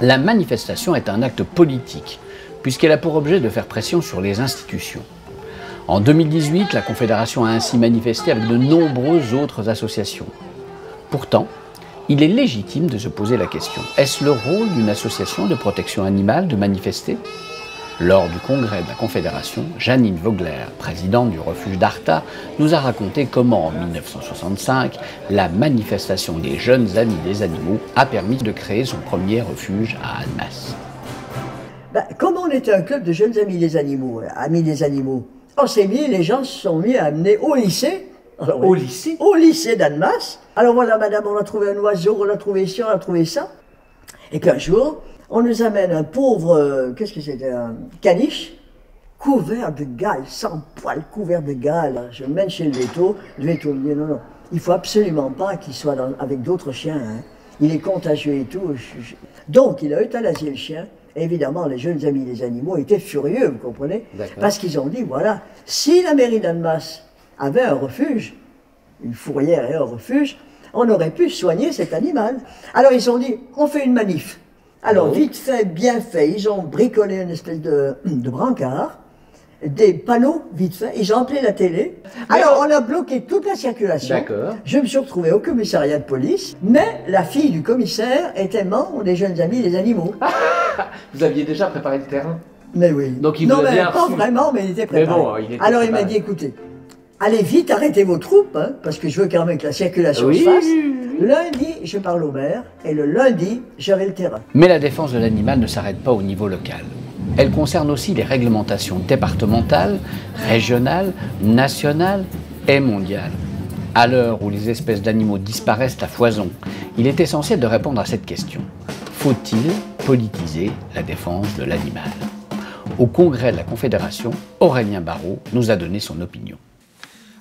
La manifestation est un acte politique, puisqu'elle a pour objet de faire pression sur les institutions. En 2018, la Confédération a ainsi manifesté avec de nombreuses autres associations. Pourtant, il est légitime de se poser la question, est-ce le rôle d'une association de protection animale de manifester ? Lors du congrès de la Confédération, Janine Vogler, présidente du refuge d'Arta, nous a raconté comment, en 1965, la manifestation des jeunes amis des animaux a permis de créer son premier refuge à Annemasse. Comme on était un club de jeunes amis des animaux, on s'est mis, les gens se sont mis à amener au lycée. Alors, au lycée? Au lycée d'Annemasse. Alors voilà, madame, on a trouvé un oiseau, on a trouvé ci, on a trouvé ça. Et qu'un jour, on nous amène un pauvre, qu'est-ce que c'était, un caniche, couvert de gales, sans poil, couvert de gales. Je le mène chez le veto me dit non, il faut absolument pas qu'il soit avec d'autres chiens, hein. Il est contagieux et tout. Donc il a euthanasié le chien. Et évidemment, les jeunes amis des animaux étaient furieux, vous comprenez? Parce qu'ils ont dit, voilà, si la mairie d'Annemasse avait un refuge, une fourrière et un refuge, on aurait pu soigner cet animal. Alors ils ont dit, on fait une manif. Alors vite fait, bien fait, ils ont bricolé une espèce de brancard, des panneaux vite fait, ils ont appelé la télé. Alors on a bloqué toute la circulation. Je me suis retrouvé au commissariat de police, mais la fille du commissaire était membre des jeunes amis des animaux. Vous aviez déjà préparé le terrain? Mais oui. Donc il non, vous a mais bien pas reçu. vraiment, mais il était préparé. Mais bon, il était alors préparé. il m'a dit, écoutez, allez vite, arrêtez vos troupes, hein, parce que je veux quand même que la circulation se fasse. Lundi, je parle au maire, et le lundi, j'avais le terrain. Mais la défense de l'animal ne s'arrête pas au niveau local. Elle concerne aussi les réglementations départementales, régionales, nationales et mondiales. À l'heure où les espèces d'animaux disparaissent à foison, il est essentiel de répondre à cette question. Faut-il politiser la défense de l'animal ? Au congrès de la Confédération, Aurélien Barraud nous a donné son opinion.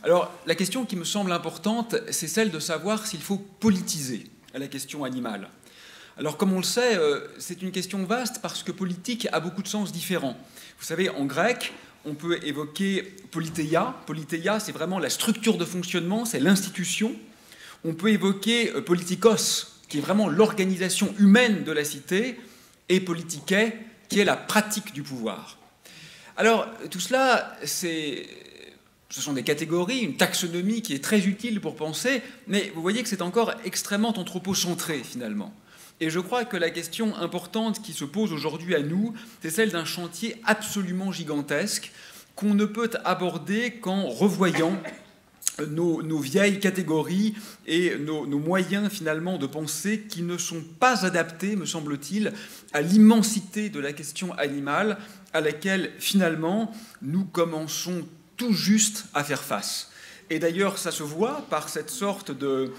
Alors, la question qui me semble importante, c'est celle de savoir s'il faut politiser la question animale. Alors, comme on le sait, c'est une question vaste parce que politique a beaucoup de sens différents. Vous savez, en grec, on peut évoquer politeia. Politeia, c'est vraiment la structure de fonctionnement, c'est l'institution. On peut évoquer politikos, qui est vraiment l'organisation humaine de la cité, et politike, qui est la pratique du pouvoir. Alors, tout cela, ce sont des catégories, une taxonomie qui est très utile pour penser, mais vous voyez que c'est encore extrêmement anthropocentré, finalement. Et je crois que la question importante qui se pose aujourd'hui à nous, c'est celle d'un chantier absolument gigantesque qu'on ne peut aborder qu'en revoyant nos vieilles catégories et nos moyens finalement de penser qui ne sont pas adaptés, me semble-t-il, à l'immensité de la question animale à laquelle finalement nous commençons tout juste à faire face. Et d'ailleurs, ça se voit par cette sorte de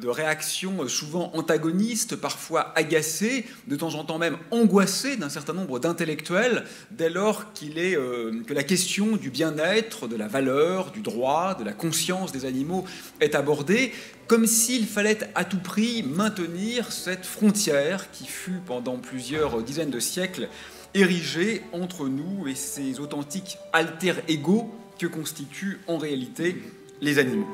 réaction souvent antagoniste, parfois agacée, de temps en temps même angoissée d'un certain nombre d'intellectuels, dès lors que la question du bien-être, de la valeur, du droit, de la conscience des animaux est abordée, comme s'il fallait à tout prix maintenir cette frontière qui fut pendant plusieurs dizaines de siècles érigée entre nous et ces authentiques alter ego que constituent en réalité les animaux.